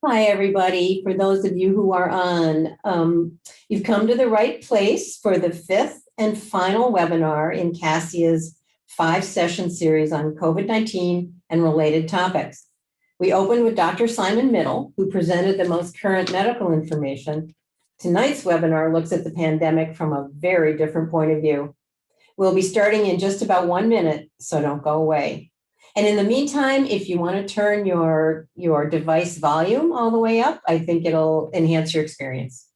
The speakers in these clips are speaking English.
Hi, everybody. For those of you who are on, you've come to the right place for the fifth and final webinar in Cassia's 5-session series on COVID-19 and related topics. We opened with Dr. Simon Middle, who presented the most current medical information. Tonight's webinar looks at the pandemic from a very different point of view. We'll be starting in just about 1 minute, so don't go away. And in the meantime, if you want to turn your device volume all the way up, I think it'll enhance your experience.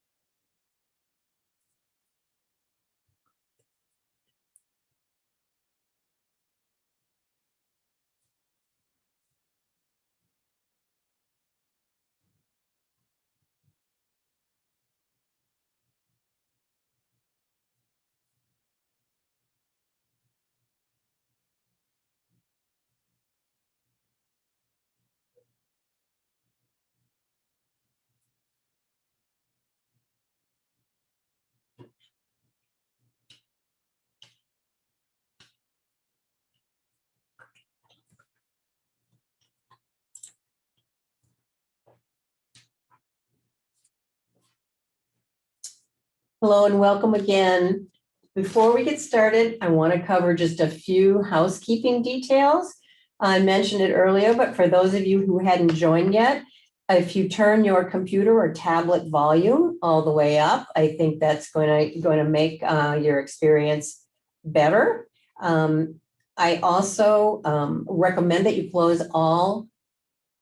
Hello and welcome again. Before we get started, I want to cover just a few housekeeping details. I mentioned it earlier, but for those of you who hadn't joined yet, if you turn your computer or tablet volume all the way up, I think that's going to make your experience better. I also recommend that you close all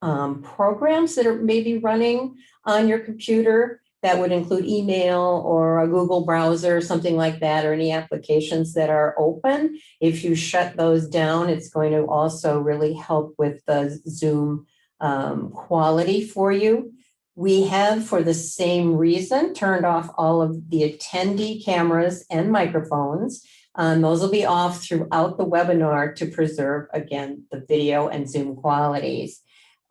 programs that are maybe running on your computer. That would include email or a Google browser, something like that, or any applications that are open. If you shut those down, it's going to also really help with the Zoom quality for you. We have, for the same reason, turned off all of the attendee cameras and microphones. Those will be off throughout the webinar to preserve, again, the video and Zoom qualities.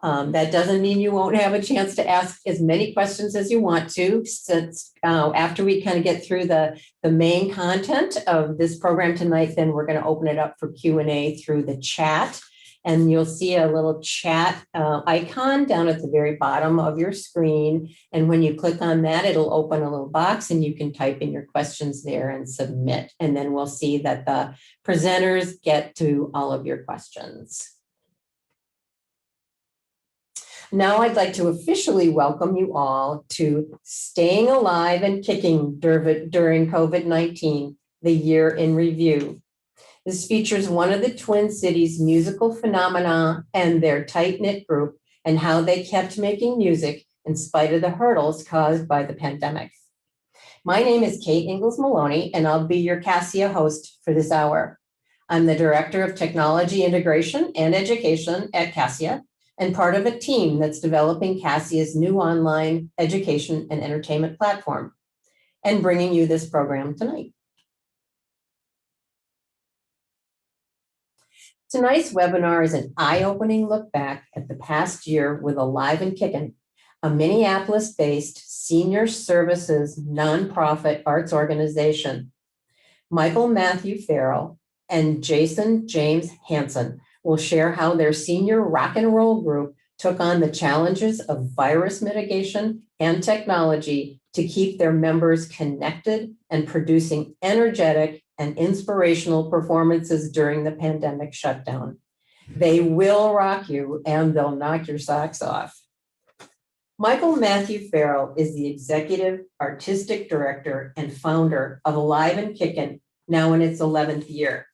That doesn't mean you won't have a chance to ask as many questions as you want to, since after we kind of get through the main content of this program tonight, then we're going to open it up for Q&A through the chat. And you'll see a little chat icon down at the very bottom of your screen. And when you click on that, it'll open a little box and you can type in your questions there and submit. And then we'll see that the presenters get to all of your questions. Now I'd like to officially welcome you all to Staying Alive and Kicking during COVID-19, the year in review. This features one of the Twin Cities musical phenomena and their tight-knit group and how they kept making music in spite of the hurdles caused by the pandemic. My name is Kate Ingalls Maloney, and I'll be your Cassia host for this hour. I'm the Director of Technology Integration and Education at Cassia, and part of a team that's developing Cassia's new online education and entertainment platform, and bringing you this program tonight. Tonight's webinar is an eye-opening look back at the past year with Alive Kickin, a Minneapolis-based senior services nonprofit arts organization. Michael Matthew Ferrell and Jason James Hansen will share how their senior rock and roll group took on the challenges of virus mitigation and technology to keep their members connected and producing energetic and inspirational performances during the pandemic shutdown. They will rock you and they'll knock your socks off. Michael Matthew Ferrell is the executive artistic director and founder of Alive Kickin, now in its 11th year.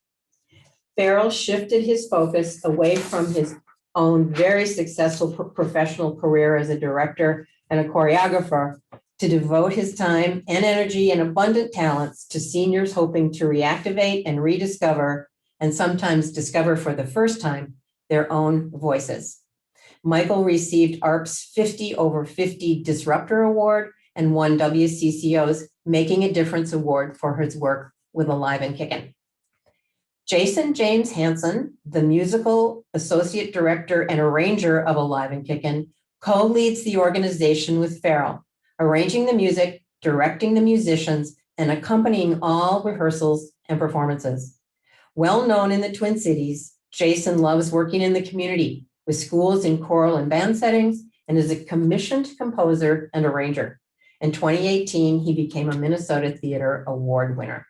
Ferrell shifted his focus away from his own very successful professional career as a director and a choreographer to devote his time and energy and abundant talents to seniors hoping to reactivate and rediscover, and sometimes discover for the first time, their own voices. Michael received ARP's 50 over 50 Disruptor Award and won WCCO's Making a Difference Award for his work with Alive Kickin. Jason James Hansen, the musical associate director and arranger of Alive Kickin, co-leads the organization with Ferrell, arranging the music, directing the musicians, and accompanying all rehearsals and performances. Well known in the Twin Cities, Jason loves working in the community with schools in choral and band settings and is a commissioned composer and arranger. In 2018, he became a Minnesota Theater Award winner.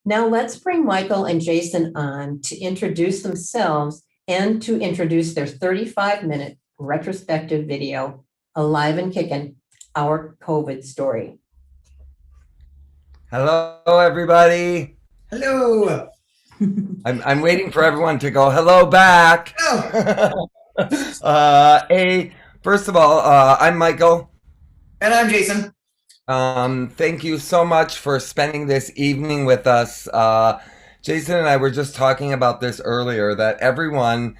Now let's bring Michael and Jason on to introduce themselves and to introduce their 35-minute retrospective video, Alive and Kickin, Our COVID Story. Hello, everybody. Hello. I'm waiting for everyone to go hello back. Hello. First of all, I'm Michael. And I'm Jason. Thank you so much for spending this evening with us. Jason and I were just talking about this earlier, that everyone,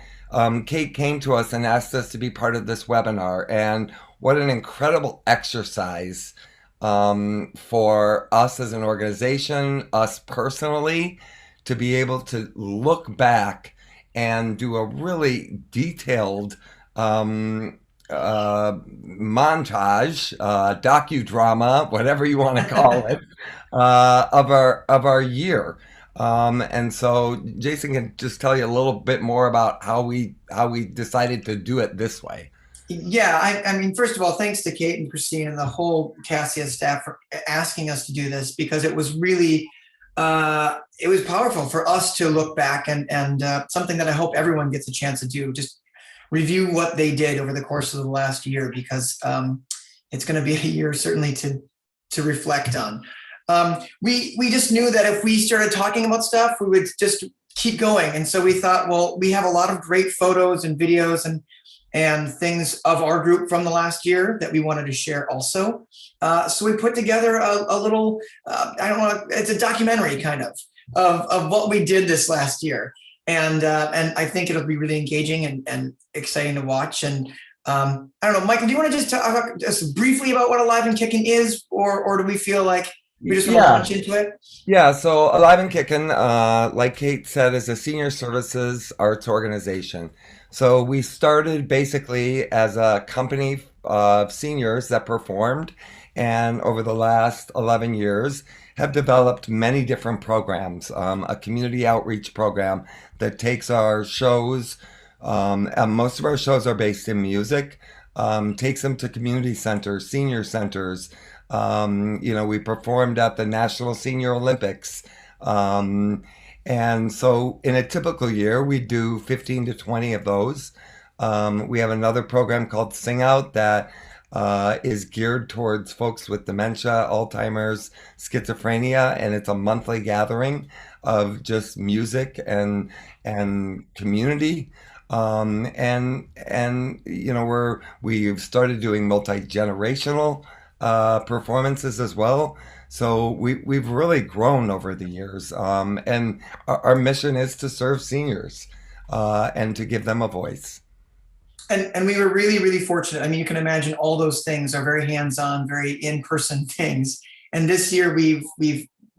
Kate came to us and asked us to be part of this webinar, and what an incredible exercise for us as an organization, us personally, to be able to look back and do a really detailed montage, docudrama, whatever you want to call it, of our year. And so Jason can just tell you a little bit more about how we decided to do it this way. Yeah, I mean, first of all, thanks to Kate and Christine and the whole Cassia staff for asking us to do this, because it was really, it was powerful for us to look back and something that I hope everyone gets a chance to do, just review what they did over the course of the last year, because it's going to be a year certainly to reflect on. We just knew that if we started talking about stuff, we would just keep going. And so we thought, well, we have a lot of great photos and videos and things of our group from the last year that we wanted to share also. So we put together a little, it's a documentary kind of what we did this last year. And I think it'll be really engaging and exciting to watch. And I don't know, Michael, do you want to just talk just briefly about what Alive and Kickin is, or do we feel like we just want to launch into it? Yeah, so Alive and Kickin, like Kate said, is a senior services arts organization. So we started basically as a company of seniors that performed, and over the last 11 years have developed many different programs, a community outreach program that takes our shows, and most of our shows are based in music, takes them to community centers, senior centers. We performed at the National Senior Olympics. And so in a typical year, we do 15 to 20 of those. We have another program called Sing Out that is geared towards folks with dementia, Alzheimer's, schizophrenia, and it's a monthly gathering of just music and community. We've started doing multi-generational performances as well. So we've really grown over the years, and our mission is to serve seniors and to give them a voice. And we were really, really fortunate. I mean, you can imagine all those things are very hands-on, very in-person things. And this year we've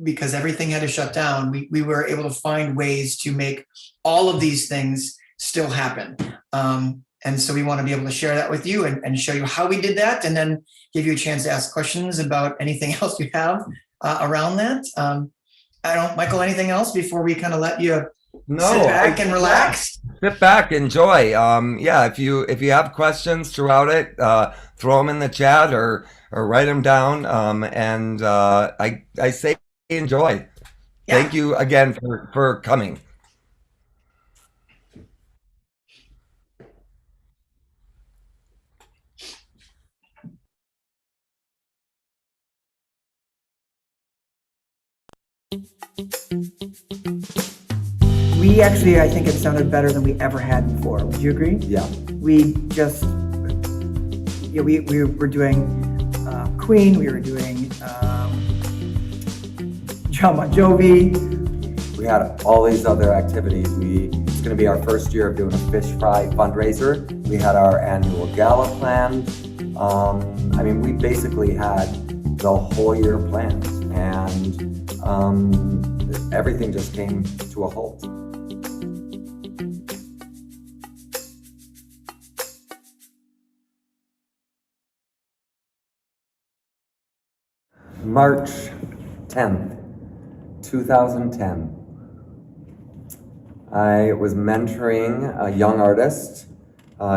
because everything had to shut down, we were able to find ways to make all of these things still happen. And so we want to be able to share that with you and show you how we did that, and then give you a chance to ask questions about anything else you have around that. I don't, Michael, anything else before we kind of let you sit back and relax? Sit back, enjoy. If you have questions throughout it, throw them in the chat or write them down. I say enjoy. Yeah. Thank you again for coming. We actually, I think it sounded better than we ever had before. Would you agree? Yeah. We just, we were doing Queen, we were doing John Bon Jovi. We had all these other activities. It's going to be our first year of doing a fish fry fundraiser. We had our annual gala planned. We basically had the whole year planned, and everything just came to a halt. March 10th, 2010. I was mentoring a young artist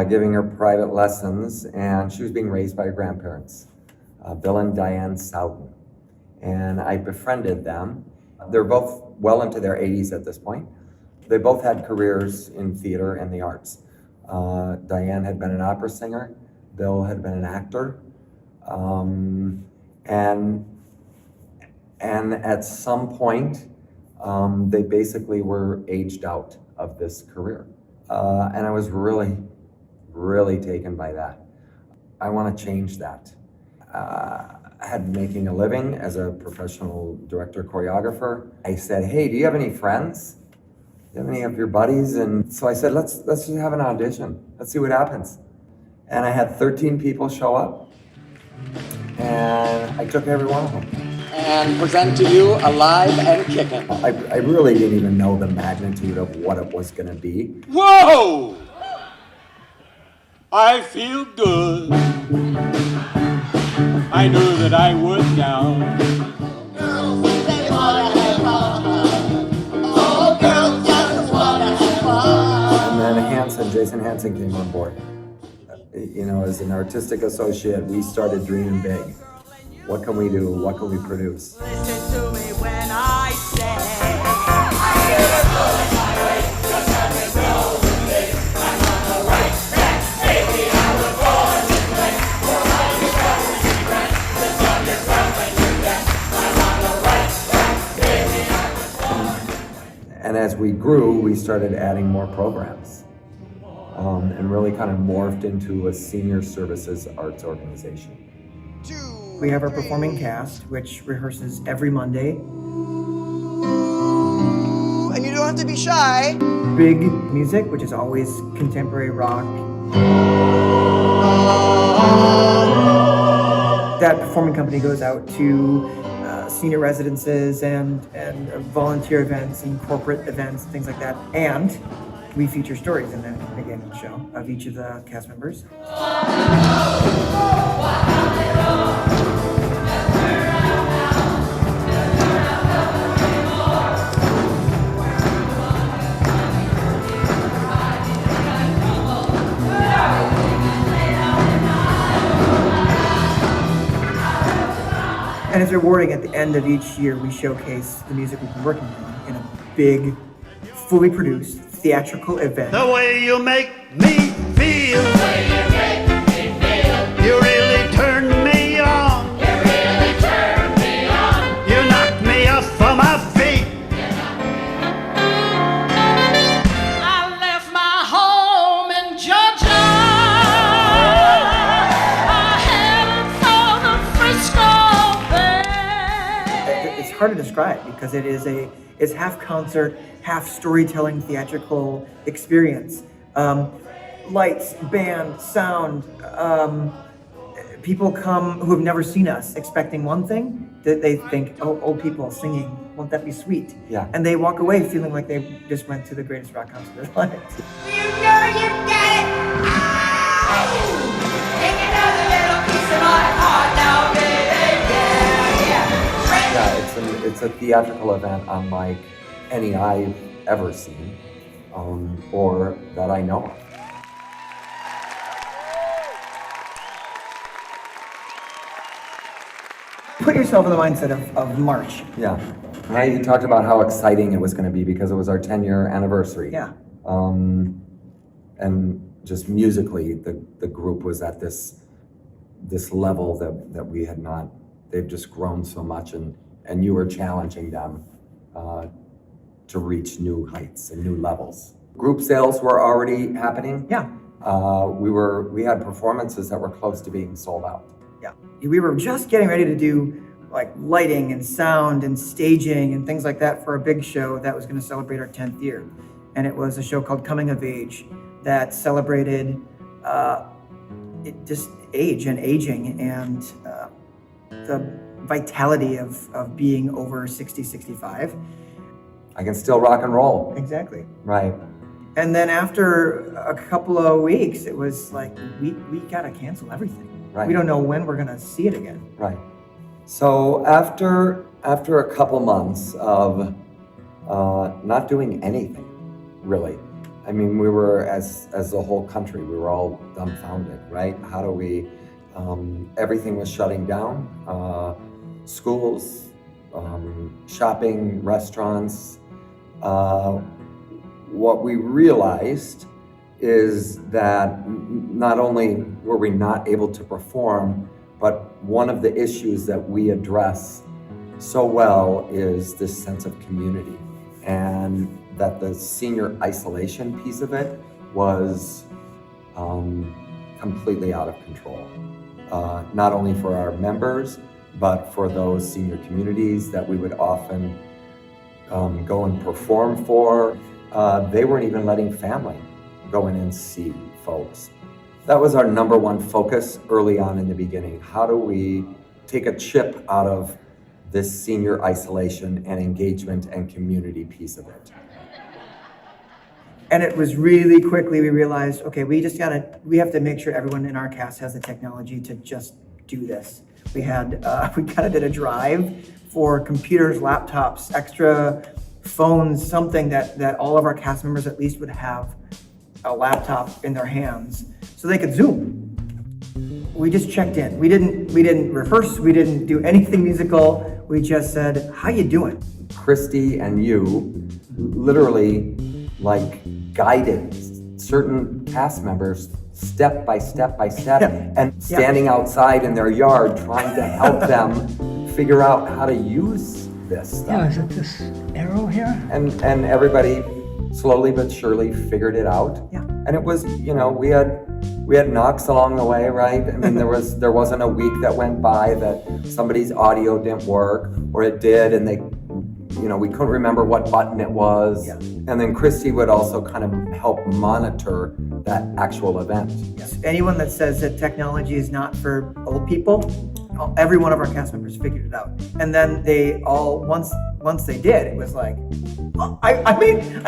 giving her private lessons, and she was being raised by her grandparents, Bill and Diane Sowden. And I befriended them. They're both well into their 80s at this point. They both had careers in theater and the arts. Diane had been an opera singer. Bill had been an actor. And at some point, they basically were aged out of this career. And I was really, really taken by that. I want to change that. I had been making a living as a professional director choreographer. I said, hey, do you have any friends? Do you have any of your buddies? And so I said, let's just have an audition. Let's see what happens. And I had 13 people show up, and I took every one of them. And present to you Alive and Kickin. I really didn't even know the magnitude of what it was going to be. Whoa! I feel good. I knew that I would now. And then Jason Hansen came on board. You know, as an artistic associate, we started dreaming big. What can we do? What can we produce? Listen to me when I say And as we grew, we started adding more programs, and really kind of morphed into a senior services arts organization. We have our performing cast, which rehearses every Monday. and you don't have to be shy. Big music, which is always contemporary rock. That performing company goes out to senior residences and volunteer events and corporate events, things like that. And we feature stories in the beginning of the show of each of the cast members. And it's rewarding. At the end of each year, we showcase the music we've been working on in a big, fully produced theatrical event. The way you make me feel. The way you make me feel. You really turn me on. You really turn me on. You knock me off of my feet. I left my home in Georgia. I headed for the Frisco Bay. It's hard to describe because it's half concert, half storytelling, theatrical experience. Lights, band, sound. People come who have never seen us expecting one thing, that they think, oh, old people singing, won't that be sweet? Yeah. And they walk away feeling like they just went to the greatest rock concert of their lives. You know you get it. Take another little piece of my heart now, baby. Yeah, yeah. It's a theatrical event unlike any I've ever seen, or that I know of. Put yourself in the mindset of March. Yeah. Right. You talked about how exciting it was going to be because it was our 10-year anniversary. Yeah. And just musically, the group was at this level that we had not. They've just grown so much, and you were challenging them to reach new heights and new levels. Group sales were already happening. Yeah. We had performances that were close to being sold out. Yeah. We were just getting ready to do like lighting and sound and staging and things like that for a big show that was going to celebrate our 10th year. And it was a show called Coming of Age that celebrated just age and aging and the vitality of being over 60, 65. I can still rock and roll. Exactly. Right. And then after a couple of weeks, it was like, we got to cancel everything. Right. We don't know when we're going to see it again. Right. So after a couple months of not doing anything, really, I mean, we were, as the whole country, we were all dumbfounded, right? How do we, everything was shutting down, schools, shopping, restaurants. What we realized is that not only were we not able to perform, but one of the issues that we address so well is this sense of community, and that the senior isolation piece of it was completely out of control. Not only for our members, but for those senior communities that we would often go and perform for. They weren't even letting family go in and see folks. That was our number one focus early on in the beginning. How do we take a chip out of this senior isolation and engagement and community piece of it? And it was really quickly, we realized, okay, we have to make sure everyone in our cast has the technology to just do this. We kind of did a drive for computers, laptops, extra phones, something that all of our cast members at least would have a laptop in their hands so they could Zoom. We just checked in. We didn't rehearse. We didn't do anything musical. We just said, "How you doing?" Christy and you literally guided certain cast members step by step by step, and standing outside in their yard trying to help them figure out how to use this stuff. Yeah, is it this arrow here? And everybody slowly but surely figured it out. Yeah. And it was, we had knocks along the way, right? I mean, there wasn't a week that went by that somebody's audio didn't work, or it did, and we couldn't remember what button it was. Yeah. And then Christy would also kind of help monitor that actual event. Yes. Anyone that says that technology is not for old people, every one of our cast members figured it out. And then they all, once they did, it was like, I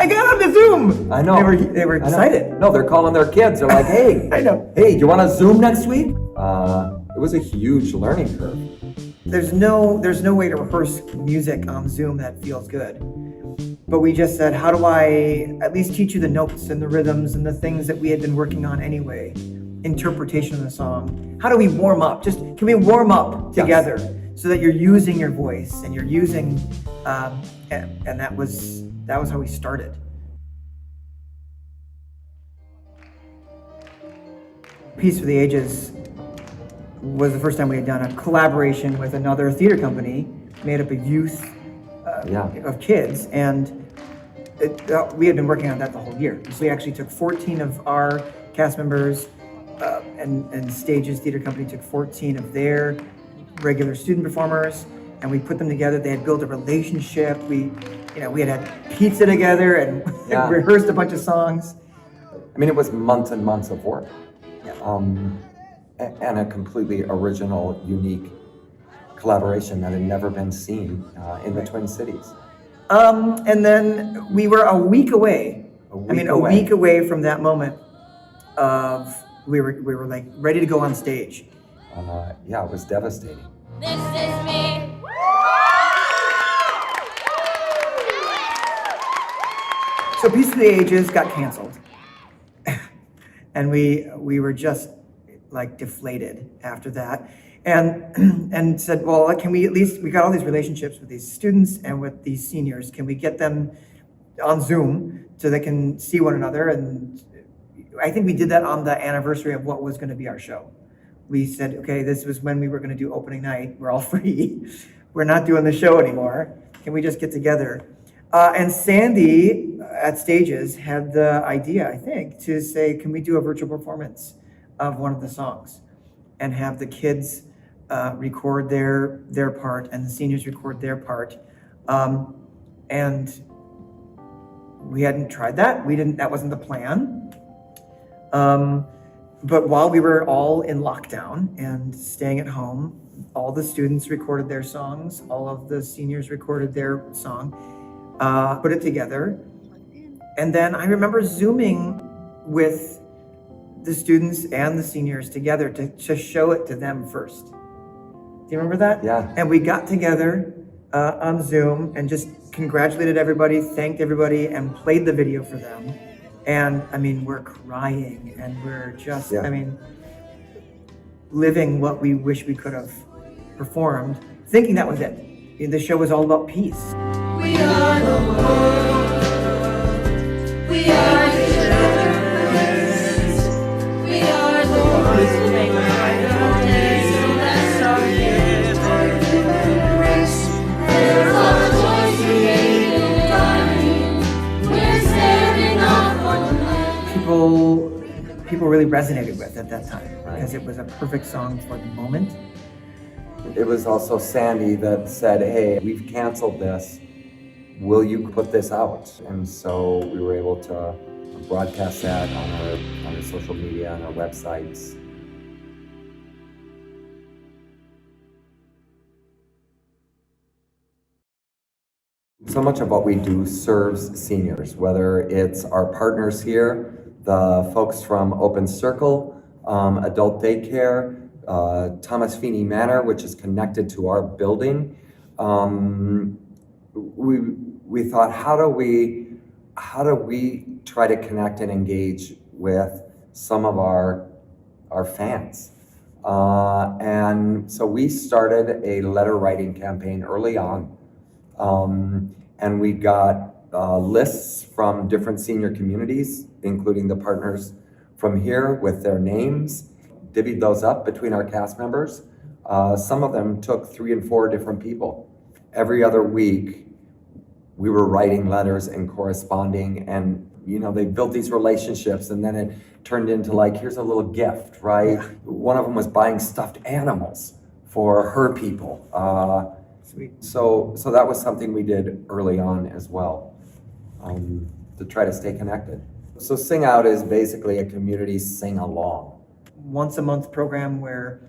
got on the Zoom. I know. They were excited. No, they're calling their kids. They're like, hey, I know. Hey, do you want to Zoom next week? It was a huge learning curve. There's no way to rehearse music on Zoom that feels good. But we just said, how do I at least teach you the notes and the rhythms and the things that we had been working on anyway? Interpretation of the song. How do we warm up? Can we warm up together so that you're using your voice and you're using, and that was how we started. Peace for the Ages was the first time we had done a collaboration with another theater company made up of youth, of kids, and we had been working on that the whole year. So we actually took 14 of our cast members, and Stages Theater Company took 14 of their regular student performers, and we put them together. They had built a relationship. We had pizza together and rehearsed a bunch of songs. I mean, it was months and months of work. Yeah. And a completely original, unique collaboration that had never been seen in the Twin Cities. And then we were a week away. A week away from that moment of we were like ready to go on stage. It was devastating. This is me. So Peace for the Ages got canceled. And we were just deflated after that, and said, well, can we at least, we got all these relationships with these students and with these seniors, can we get them on Zoom so they can see one another? And I think we did that on the anniversary of what was going to be our show. We said, okay, this was when we were going to do opening night. We're all free. We're not doing the show anymore. Can we just get together? And Sandy at Stages had the idea, I think, to say, can we do a virtual performance of one of the songs and have the kids record their part and the seniors record their part. And we hadn't tried that. That wasn't the plan. But while we were all in lockdown and staying at home, all the students recorded their songs, all of the seniors recorded their song, put it together. And then I remember Zooming with the students and the seniors together to show it to them first. Do you remember that? Yeah. And we got together on Zoom and just congratulated everybody, thanked everybody, and played the video for them. And I mean, we're crying and we're just, Yeah. I mean, living what we wish we could have performed, thinking that was it. The show was all about peace. We are the world. We are each other's. We are the ones who make brighter days. So that's our gift for human race. There's all the joys created, darling. We're standing up for the land. People really resonated with at that time because it was a perfect song for the moment. It was also Sandy that said, hey, we've canceled this. Will you put this out? And so we were able to broadcast that on our social media and our websites. So much of what we do serves seniors, whether it's our partners here, the folks from Open Circle, Adult Daycare, Thomas Feeney Manor, which is connected to our building. We thought, how do we try to connect and engage with some of our fans? And so we started a letter writing campaign early on. And we got lists from different senior communities, including the partners from here with their names, divvied those up between our cast members. Some of them took 3 and 4 different people. Every other week, we were writing letters and corresponding, and they built these relationships, and then it turned into like, here's a little gift, right? Yeah. One of them was buying stuffed animals for her people. Sweet. So that was something we did early on as well, to try to stay connected. So Sing Out is basically a community sing-along. Once a month program where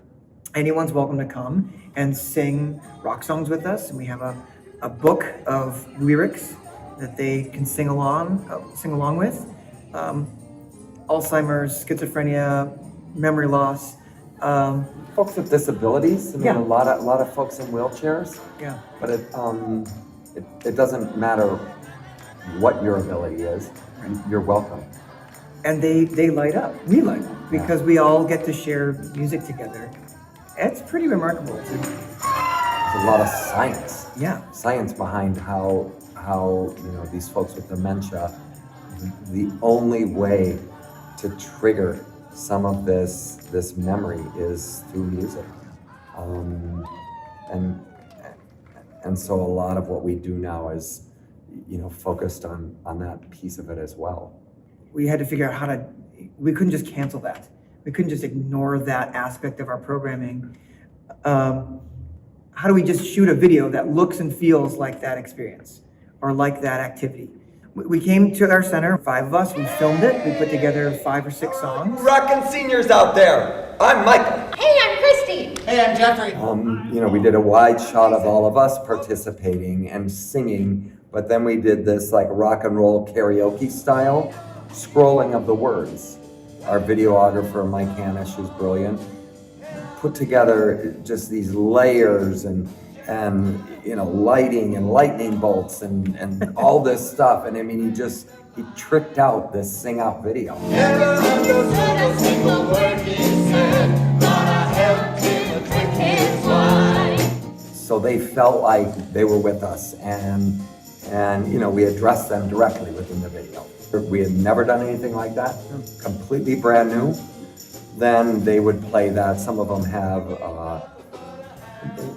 anyone's welcome to come and sing rock songs with us. And we have a book of lyrics that they can sing along with. Alzheimer's, schizophrenia, memory loss. Folks with disabilities. I mean, Yeah. a lot of folks in wheelchairs. Yeah. But it doesn't matter what your ability is. You're welcome. And they light up. We light up because we all get to share music together. It's pretty remarkable. There's a lot of science. Yeah. Science behind how these folks with dementia, the only way to trigger some of this memory is through music. And so a lot of what we do now is focused on that piece of it as well. We had to figure out we couldn't just cancel that. We couldn't just ignore that aspect of our programming. How do we just shoot a video that looks and feels like that experience or like that activity? We came to our center, 5 of us, we filmed it, we put together 5 or 6 songs. Rockin' seniors out there. I'm Michael. Hey, I'm Christy. Hey, I'm Jeffrey. We did a wide shot of all of us participating and singing, but then we did this like rock and roll karaoke style scrolling of the words. Our videographer, Mike Hanish, who's brilliant, put together just these layers and lighting and lightning bolts and all this stuff. And I mean, he tricked out this Sing Out video. Never understood a single word he said, but I helped him trick his line. So they felt like they were with us, and we addressed them directly within the video. We had never done anything like that, completely brand new. Then they would play that. Some of them have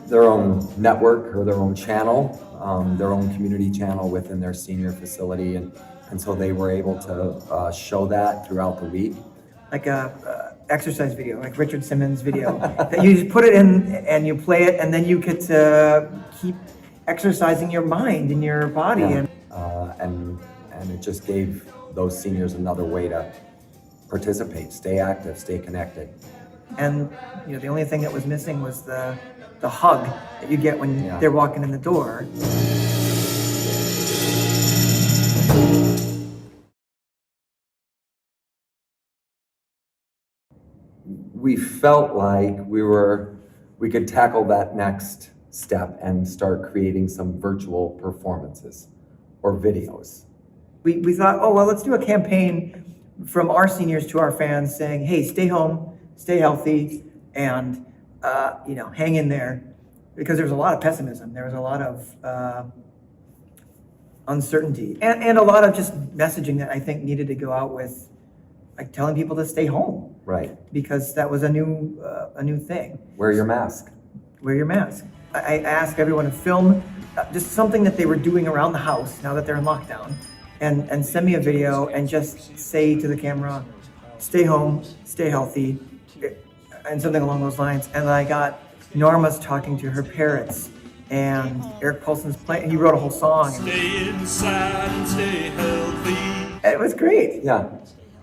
their own network or their own channel, their own community channel within their senior facility, and so they were able to show that throughout the week. Like a exercise video, like Richard Simmons' video, that you just put it in and you play it, and then you get to keep exercising your mind and your body. Yeah. And it just gave those seniors another way to participate, stay active, stay connected. And the only thing that was missing was the hug that you get when they're walking in the door. We felt like we could tackle that next step and start creating some virtual performances or videos. we thought, oh, well, let's do a campaign from our seniors to our fans saying, hey, stay home, stay healthy, and, hang in there. Because there was a lot of pessimism. There was a lot of uncertainty and a lot of just messaging that I think needed to go out with, like telling people to stay home. Right. Because that was a new thing. Wear your mask. Wear your mask. I asked everyone to film just something that they were doing around the house now that they're in lockdown, and send me a video and just say to the camera, stay home, stay healthy, and something along those lines. And I got Norma's talking to her parrots, and Eric Paulson's playing. He wrote a whole song. Stay inside and stay healthy. It was great. Yeah.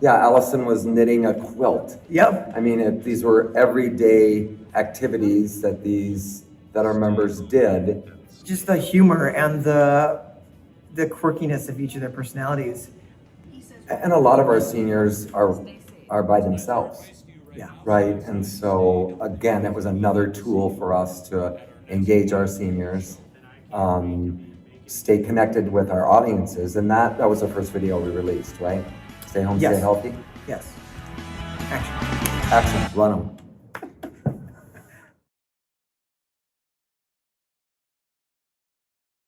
Allison was knitting a quilt. Yep. I mean, these were everyday activities that our members did. Just the humor and the quirkiness of each of their personalities. And a lot of our seniors are by themselves. Yeah. Right. And so again, it was another tool for us to engage our seniors, stay connected with our audiences. And that was the first video we released, right? Stay home, Yes. stay healthy. Yes. Action. Action, run them.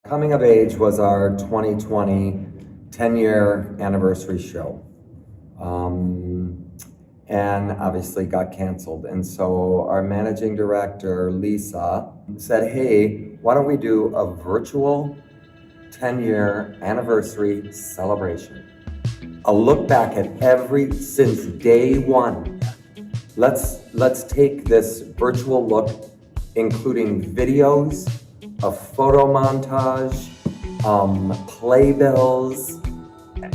Coming of Age was our 2020 10-year anniversary show. And obviously got canceled. And so our managing director, Lisa, said, hey, why don't we do a virtual 10-year anniversary celebration? A look back at since day one. Let's take this virtual look, including videos, a photo montage, playbills,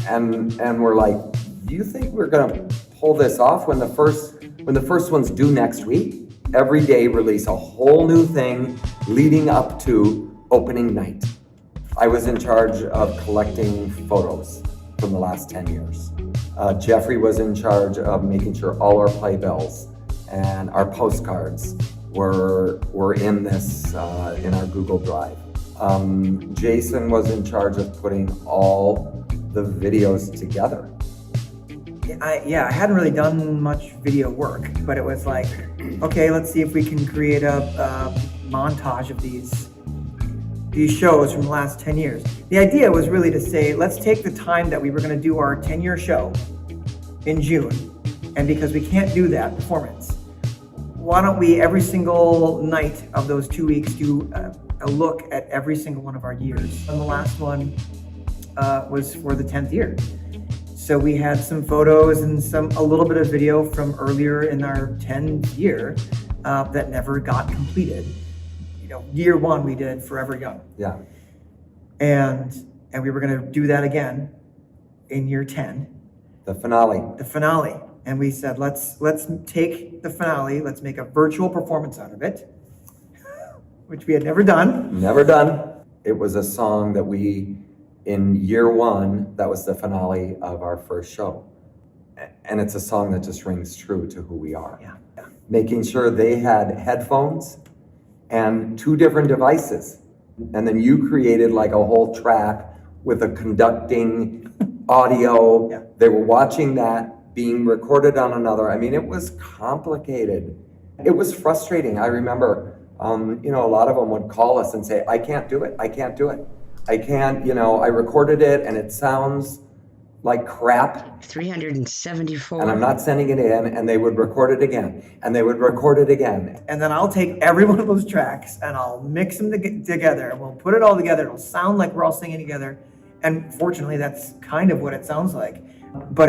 and we're like, do you think we're gonna pull this off when the first one's due next week? Every day release a whole new thing leading up to opening night. I was in charge of collecting photos from the last 10 years. Jeffrey was in charge of making sure all our playbills and our postcards were in this in our Google Drive. Jason was in charge of putting all the videos together. I hadn't really done much video work, but it was like, okay, let's see if we can create a montage of these shows from the last 10 years. The idea was really to say, let's take the time that we were going to do our 10-year show in June, and because we can't do that performance, why don't we every single night of those 2 weeks do a look at every single one of our years. And the last one was for the 10th year. So we had some photos and a little bit of video from earlier in our 10th year that never got completed. Year one we did Forever Young. Yeah. And we were gonna do that again in year 10. The finale. And we said, let's take the finale, let's make a virtual performance out of it, which we had never done. Never done. It was a song that in year one, that was the finale of our first show. And it's a song that just rings true to who we are. Yeah. Making sure they had headphones and 2 different devices. And then you created like a whole track with a conducting audio. Yeah. They were watching that being recorded on another. I mean, it was complicated. It was frustrating. I remember, a lot of them would call us and say, I can't do it. I can't, I recorded it and it sounds like crap. 374. And I'm not sending it in, and they would record it again, and they would record it again. And then I'll take every one of those tracks and I'll mix them together, and we'll put it all together. It'll sound like we're all singing together. And fortunately, that's kind of what it sounds like. But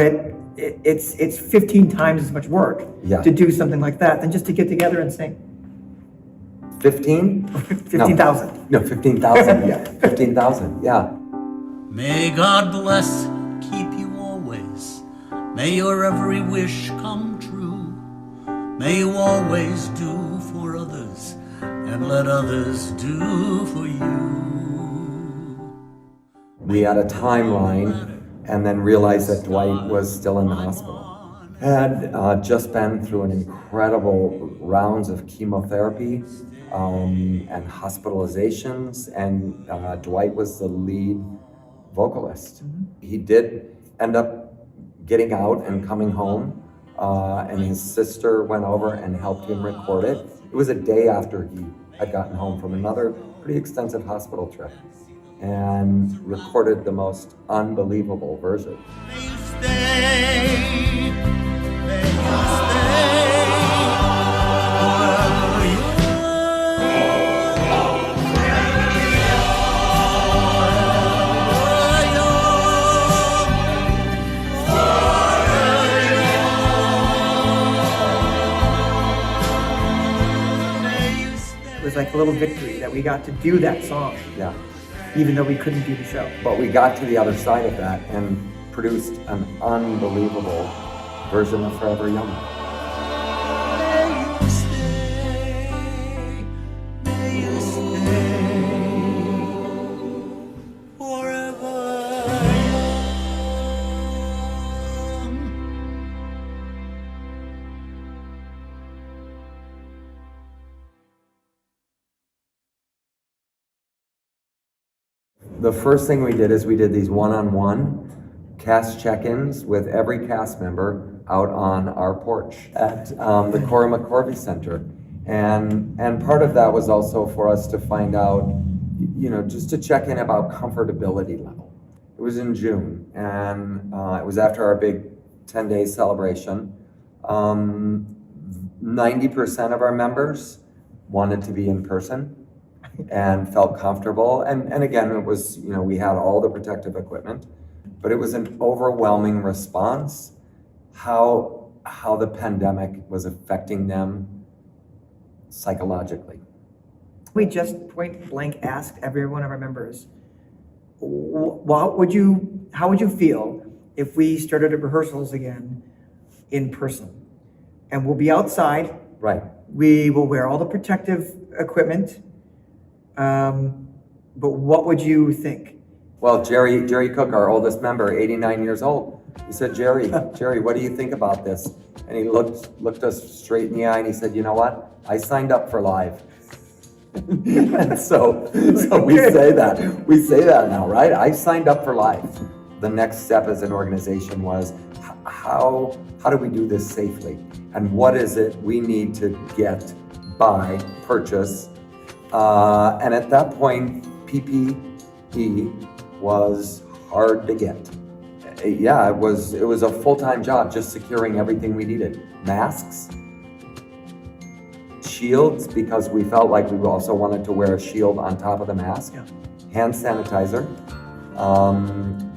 it's 15 times as much work to do something like that than just to get together and sing. 15? 15,000. No, 15,000, yeah. 15,000, yeah. May God bless, keep you always. May your every wish come true. May you always do for others and let others do for you. We had a timeline and then realized that Dwight was still in the hospital. Had just been through an incredible rounds of chemotherapy and hospitalizations, and Dwight was the lead vocalist. He did end up getting out and coming home, and his sister went over and helped him record it. It was a day after he had gotten home from another pretty extensive hospital trip and recorded the most unbelievable version. May you stay, may you stay forever young. It was like a little victory that we got to do that song, Yeah. even though we couldn't do the show. But we got to the other side of that and produced an unbelievable version of Forever Young. May you stay, may you stay forever young. The first thing we did is we did these one-on-one cast check-ins with every cast member out on our porch at the Cora McCorvey Center. And part of that was also for us to find out, you know, just to check in about comfortability level. It was in June, and it was after our big 10-day celebration. 90% of our members wanted to be in person and felt comfortable. And again, it was, you know, we had all the protective equipment, but it was an overwhelming response how the pandemic was affecting them psychologically. We just point blank asked every one of our members, how would you feel if we started at rehearsals again in person? And we'll be outside. Right. We will wear all the protective equipment. But what would you think? Well, Jerry Cook, our oldest member, 89 years old, he said, Jerry, what do you think about this? And he looked us straight in the eye and he said, you know what? I signed up for live. And so we say that now, right? I signed up for live. The next step as an organization was how do we do this safely? And what is it we need to get, buy, purchase? And at that point, PPE was hard to get. Yeah, it was a full-time job just securing everything we needed. Masks, shields, because we felt like we also wanted to wear a shield on top of the mask, hand sanitizer,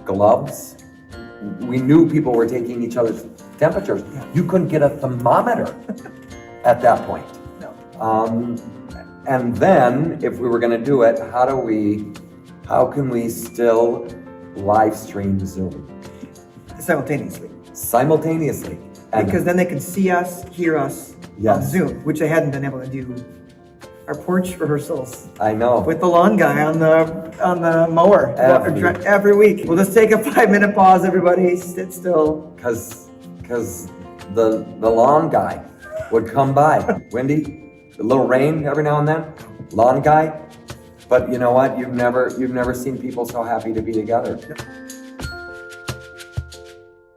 gloves. We knew people were taking each other's temperatures. You couldn't get a thermometer at that point. No. And then, if we were going to do it, how can we still live stream Zoom? Simultaneously. And Because then they could see us, hear us on Yes. Zoom, which they hadn't been able to do. Our porch rehearsals I know. with the lawn guy on the mower every week. We'll just take a 5-minute pause, everybody, sit still. Because the lawn guy would come by. Windy, a little rain every now and then, lawn guy. But you know what? You've never seen people so happy to be together.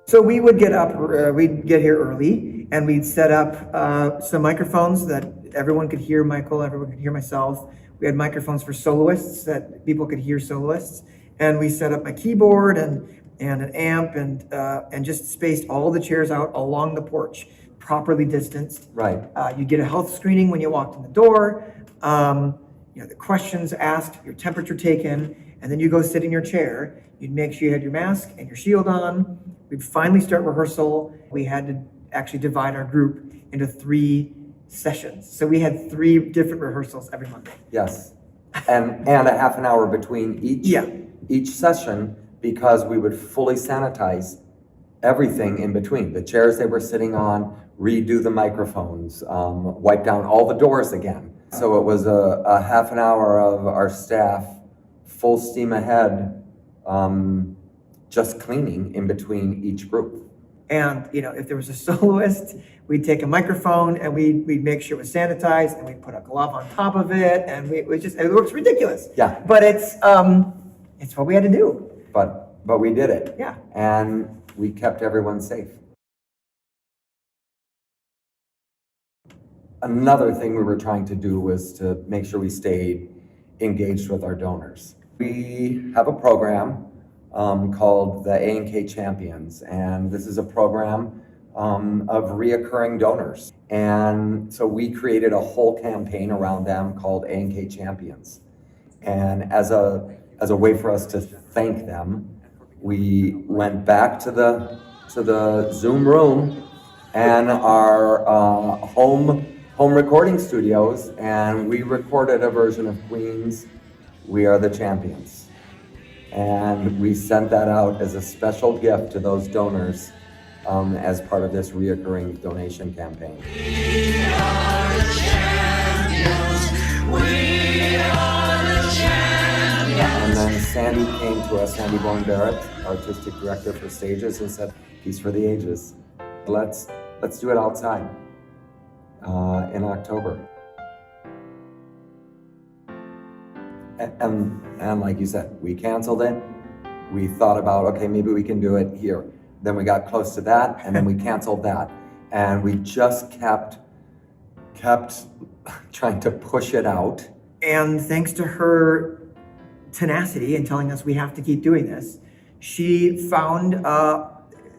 So we would get up, we'd get here early, and we'd set up some microphones that everyone could hear Michael, everyone could hear myself. We had microphones for soloists that people could hear soloists. And we set up a keyboard and an amp and just spaced all the chairs out along the porch, properly distanced. Right. You get a health screening when you walked in the door. The questions asked, your temperature taken, and then you go sit in your chair. You'd make sure you had your mask and your shield on. We'd finally start rehearsal. We had to actually divide our group into 3 sessions. So we had 3 different rehearsals every Monday. Yes. And a half an hour between each session, because we would fully sanitize everything in between. The chairs they were sitting on, redo the microphones, wipe down all the doors again. So it was a half an hour of our staff full steam ahead, just cleaning in between each group. And, if there was a soloist, we'd take a microphone and we'd make sure it was sanitized and we'd put a glove on top of it. And it looks ridiculous. Yeah. But it's what we had to do. But but we did it. Yeah. And we kept everyone safe. Another thing we were trying to do was to make sure we stayed engaged with our donors. We have a program called the A&K Champions, and this is a program of reoccurring donors. And so we created a whole campaign around them called A&K Champions. And as a way for us to thank them, we went back to the Zoom room and our home recording studios, and we recorded a version of Queen's "We Are the Champions." And we sent that out as a special gift to those donors as part of this reoccurring donation campaign. We are the champions. We are the champions. And then Sandy came to us, Sandy Bourne Barrett, artistic director for Stages, and said, "Peace for the Ages. Let's do it outside in October." And like you said, we canceled it. We thought about, okay, maybe we can do it here. Then we got close to that, and then we canceled that. And we just kept trying to push it out. And thanks to her tenacity in telling us we have to keep doing this, she found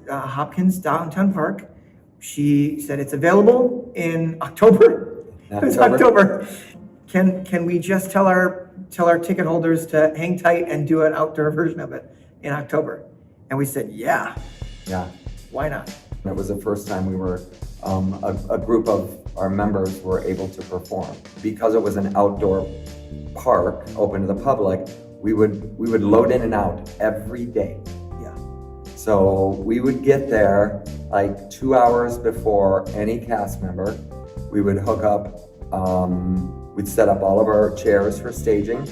Hopkins Downtown Park. She said it's available in October. It was October. Can we just tell our ticket holders to hang tight and do an outdoor version of it in October? And we said, yeah, why not? It was the first time we were, a group of our members were able to perform. Because it was an outdoor park open to the public, we would load in and out every day. Yeah. So we would get there like 2 hours before any cast member. We would hook up, we'd set up all of our chairs for staging.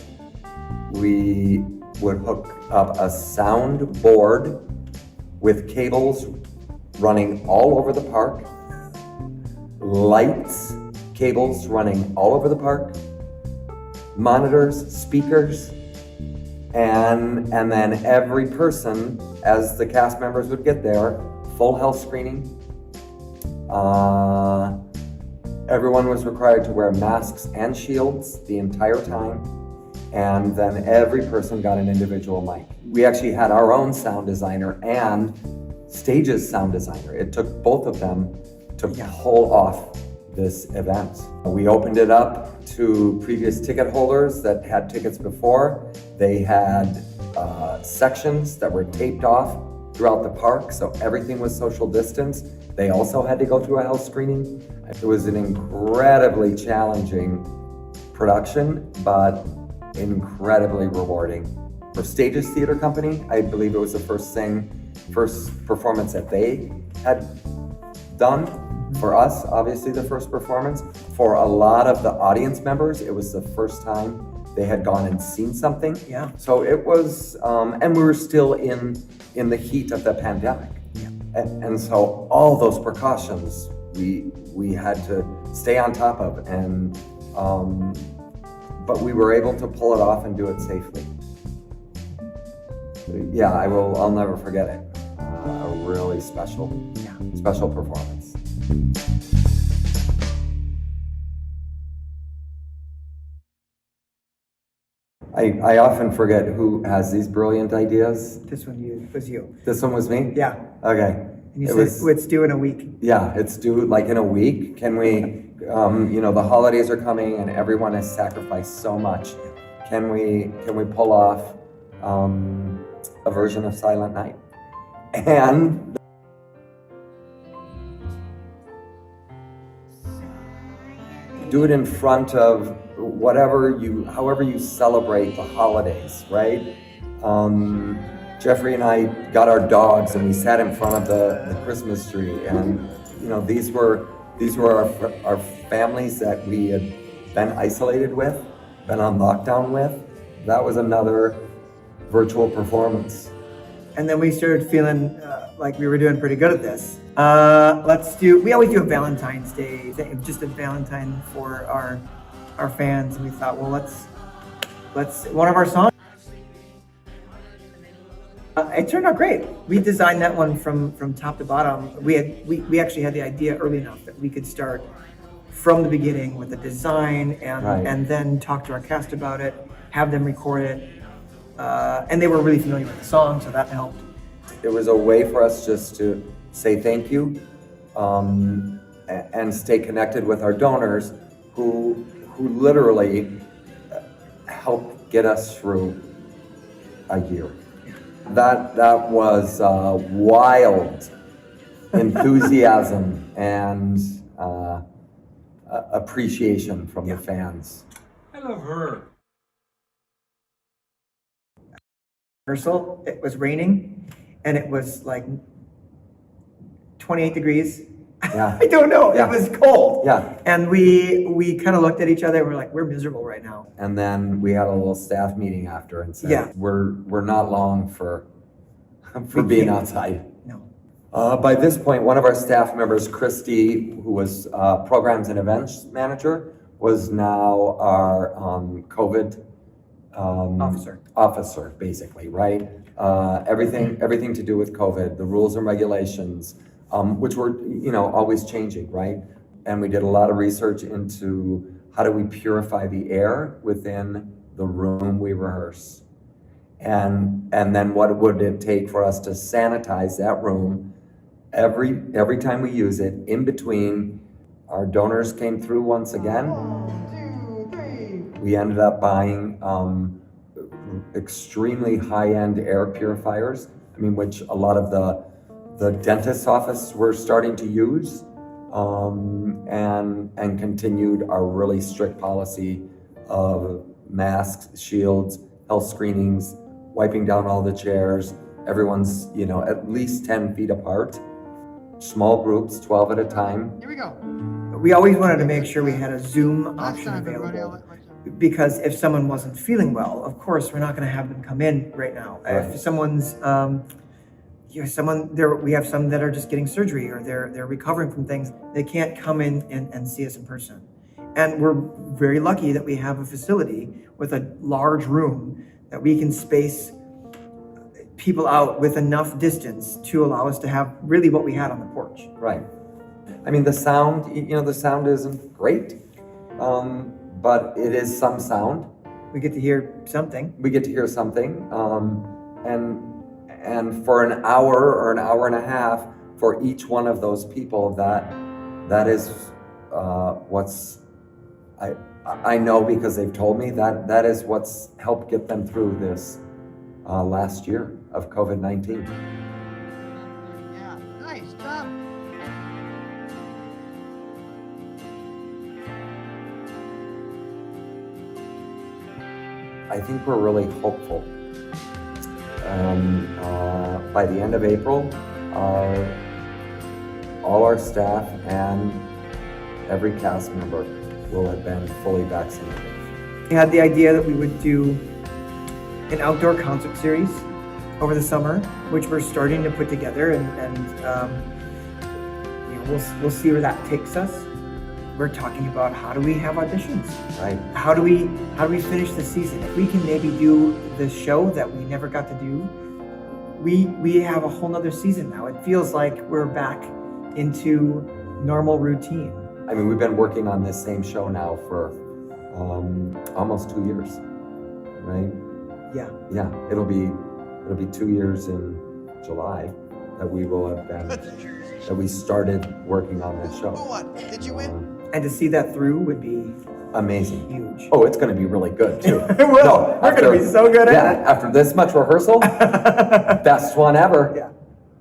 We would hook up a sound board with cables running all over the park, lights, cables running all over the park, monitors, speakers, and then every person, as the cast members would get there, full health screening. Everyone was required to wear masks and shields the entire time, and then every person got an individual mic. We actually had our own sound designer and Stage's sound designer. It took both of them to pull off this event. We opened it up to previous ticket holders that had tickets before. They had sections that were taped off throughout the park, so everything was social distance. They also had to go through a health screening. It was an incredibly challenging production, but incredibly rewarding. For Stages Theater Company, I believe it was the first performance that they had done. For us, obviously the first performance. For a lot of the audience members, it was the first time they had gone and seen something. Yeah. So it was, and we were still in the heat of the pandemic. Yeah. And so all those precautions we had to stay on top of, and but we were able to pull it off and do it safely. Yeah, I'll never forget it. A really special performance. I often forget who has these brilliant ideas. This one was you. This one was me? Yeah. Okay. And you said it's due in a week. Yeah, it's due like in a week. Can we, the holidays are coming and everyone has sacrificed so much. Can we pull off a version of Silent Night? And do it in front of however you celebrate the holidays, right? Jeffrey and I got our dogs and we sat in front of the Christmas tree, and these were our families that we had been isolated with, been on lockdown with. That was another virtual performance. And then we started feeling like we were doing pretty good at this. We always do a Valentine's Day thing, just a Valentine for our fans, and we thought, well, let's one of our songs. It turned out great. We designed that one from top to bottom. We actually had the idea early enough that we could start from the beginning with the design and Right. and then talk to our cast about it, have them record it, and they were really familiar with the song, so that helped. It was a way for us just to say thank you, and stay connected with our donors who literally helped get us through a year. That was wild enthusiasm and appreciation from the fans. I love her. Rehearsal, it was raining, and it was like 28 degrees. Yeah. I don't know. Yeah. It was cold. Yeah. And we kind of looked at each other. And we're like, we're miserable right now. And then we had a little staff meeting after and said, Yeah. we're not long for We being can't. outside. No. By this point, one of our staff members, Christy, who was programs and events manager, was now our COVID officer, basically, right? Everything to do with COVID, the rules and regulations, which were, always changing, right? And we did a lot of research into how do we purify the air within the room we rehearse. And then what would it take for us to sanitize that room every time we use it? In between, our donors came through once again. 1, 2, 3. We ended up buying extremely high-end air purifiers. Which a lot of the dentist's office were starting to use, and continued our really strict policy of masks, shields, health screenings, wiping down all the chairs. Everyone's, at least 10 feet apart. Small groups, 12 at a time. Here we go. We always wanted to make sure we had a Zoom Last option time, everybody, available. Because if someone wasn't feeling well, of course, we're not going to have them come in right now. Right. If someone's, we have some that are just getting surgery or they're recovering from things, they can't come in and see us in person. And we're very lucky that we have a facility with a large room that we can space people out with enough distance to allow us to have really what we had on the porch. Right. The sound, the sound isn't great, but it is some sound. We get to hear something. We get to hear something, and for an hour or an hour and a half for each one of those people, that is what's I know because they've told me that is what's helped get them through this last year of COVID-19. Yeah, nice job. I think we're really hopeful. By the end of April, all our staff and every cast member will have been fully vaccinated. We had the idea that we would do an outdoor concert series over the summer, which we're starting to put together, and we'll see where that takes us. We're talking about how do we have auditions? Right. How do we finish the season? If we can maybe do the show that we never got to do, we have a whole nother season now. It feels like we're back into normal routine. We've been working on this same show now for almost 2 years, right? Yeah. Yeah, it'll be 2 years in July that we will have been, that we started working on this show. What? Did you win? And to see that through would be Amazing. huge. Oh, it's going to be really good too. Well, we're going to be so good Yeah, at it. after this much rehearsal, best one ever. Yeah.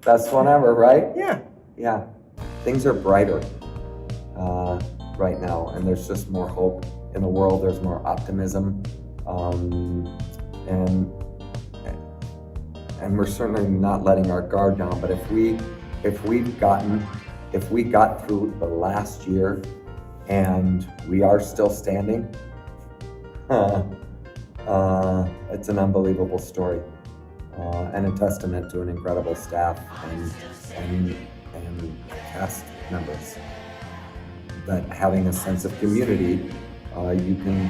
Best one ever, right? Yeah. Yeah. Things are brighter right now, and there's just more hope in the world. There's more optimism, and we're certainly not letting our guard down. But if we got through the last year and we are still standing, it's an unbelievable story, and a testament to an incredible staff and cast members. That having a sense of community, you can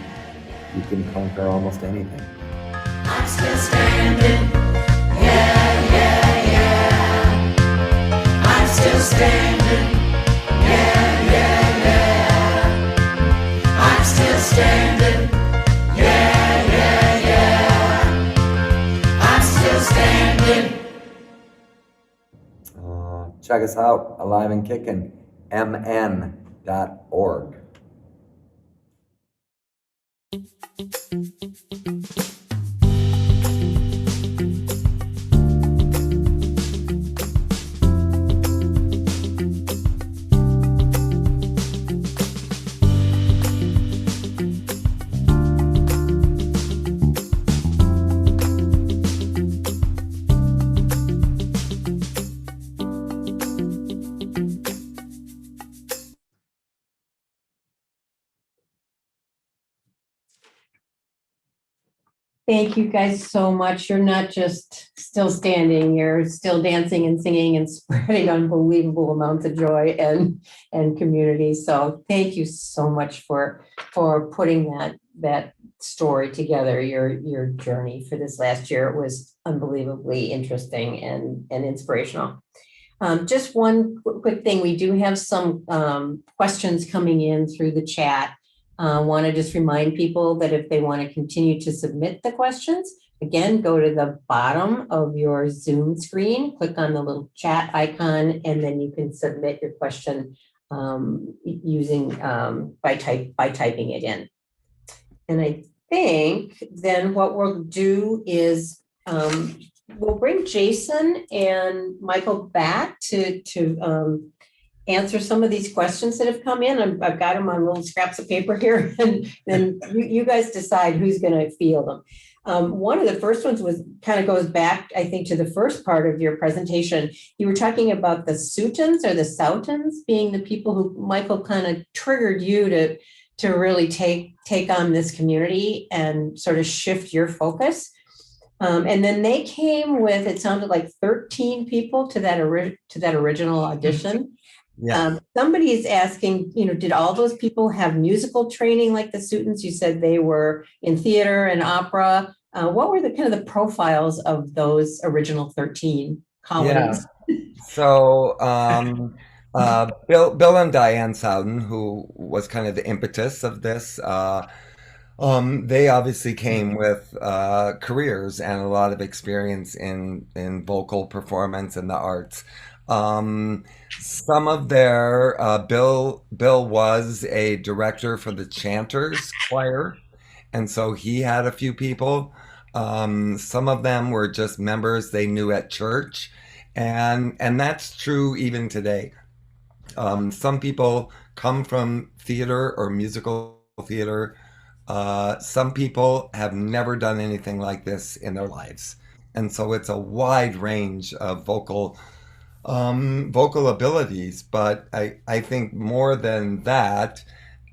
conquer almost anything. I'm still standing, yeah. still standing. Yeah, yeah, yeah. I'm still standing. Yeah, yeah, yeah. I'm still standing. Check us out, Alive and Kickin, mn.org. Thank you guys so much. You're not just still standing, you're still dancing and singing and spreading unbelievable amounts of joy and community. So thank you so much for putting that story together, your journey for this last year. It was unbelievably interesting and inspirational. Just one quick thing. We do have some questions coming in through the chat. Want to just remind people that if they want to continue to submit the questions, again, go to the bottom of your Zoom screen, click on the little chat icon, and then you can submit your question using by typing it in. And I think then what we'll do is we'll bring Jason and Michael back to answer some of these questions that have come in. I've got them on little scraps of paper here, and then you guys decide who's going to field them. One of the first ones was kind of goes back, I think, to the first part of your presentation. You were talking about the Soutons or the Soutons being the people who, Michael, kind of triggered you to really take on this community and sort of shift your focus. And then they came with, it sounded like 13 people to that original audition. Yeah. Somebody is asking, did all those people have musical training like the Soutons? You said they were in theater and opera. What were the kind of the profiles of those original 13 colonies? Yeah. So Bill and Diane Souden, who was kind of the impetus of this, they obviously came with careers and a lot of experience in vocal performance and the arts. Some of their Bill was a director for the Chanters Choir, and so he had a few people. Some of them were just members they knew at church, and that's true even today. Some people come from theater or musical theater. Some people have never done anything like this in their lives, and so it's a wide range of vocal abilities. But I think more than that,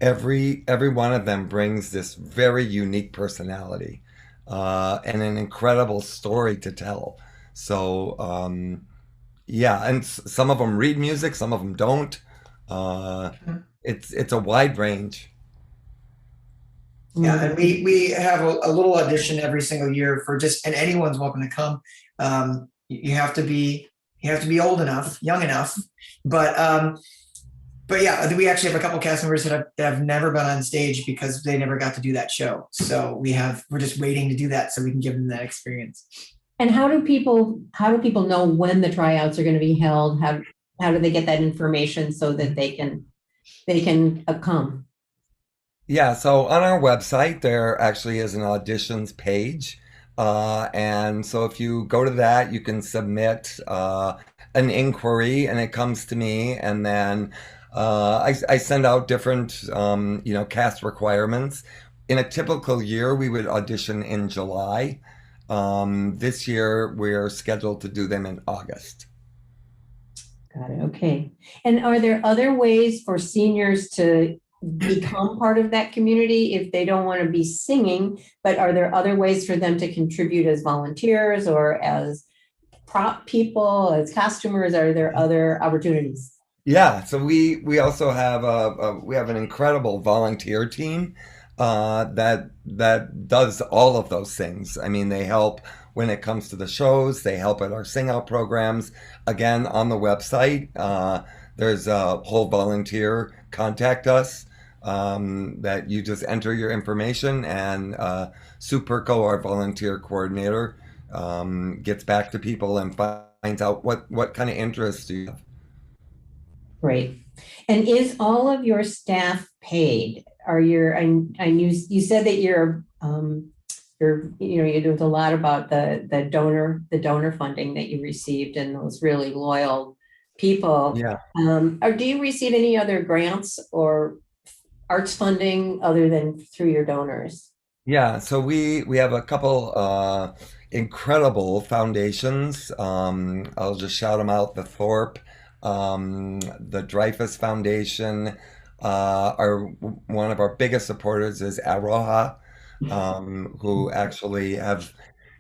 every one of them brings this very unique personality and an incredible story to tell. So yeah, and some of them read music, some of them don't. It's a wide range. Yeah, and we have a little audition every single year for and anyone's welcome to come. You have to be old enough, young enough, but yeah, we actually have a couple cast members that have never been on stage because they never got to do that show. So we're just waiting to do that so we can give them that experience. And how do people know when the tryouts are going to be held? How do they get that information so that they can come? Yeah, so on our website, there actually is an auditions page. And so if you go to that, you can submit an inquiry and it comes to me. And then I send out different, cast requirements. In a typical year, we would audition in July. This year, we're scheduled to do them in August. Got it. Okay. And are there other ways for seniors to become part of that community if they don't want to be singing, but are there other ways for them to contribute as volunteers or as prop people, as costumers? Are there other opportunities? Yeah, so we also have we have an incredible volunteer team that does all of those things. I mean, they help when it comes to the shows. They help at our sing out programs. Again, on the website, there's a whole volunteer contact us that you just enter your information, and Sue Perko, our volunteer coordinator, gets back to people and finds out what kind of interest do you have. Great. And is all of your staff paid? Are your, you said that you're doing a lot about the donor funding that you received and those really loyal people. Yeah. Or do you receive any other grants or arts funding other than through your donors? Yeah, so we have a couple incredible foundations. I'll just shout them out: the Thorpe, the Dreyfus Foundation. One of our biggest supporters is Aroha, who actually have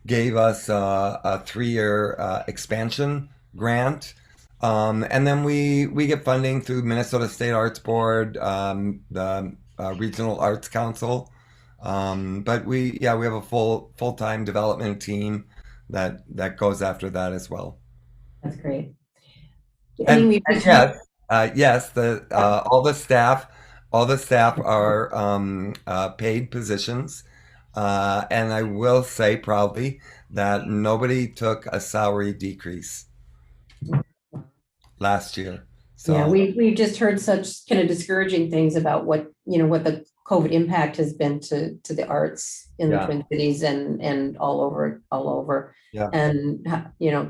gave us a 3-year expansion grant. And then we get funding through Minnesota State Arts Board, the Regional Arts Council. But we have a full-time development team that goes after that as well. That's great. And yes, all the staff are paid positions. And I will say proudly that nobody took a salary decrease last year. So yeah, we've just heard such kind of discouraging things about what the COVID impact has been to the arts in the Twin Cities and all over. Yeah. And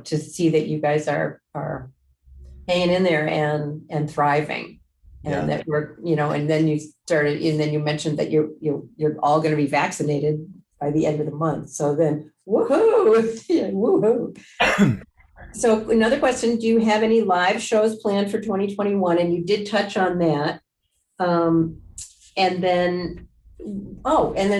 to see that you guys are hanging in there and thriving, and that we're and then you mentioned that you're all going to be vaccinated by the end of the month. So then woohoo, yeah, woohoo. So another question, do you have any live shows planned for 2021? And you did touch on that. And then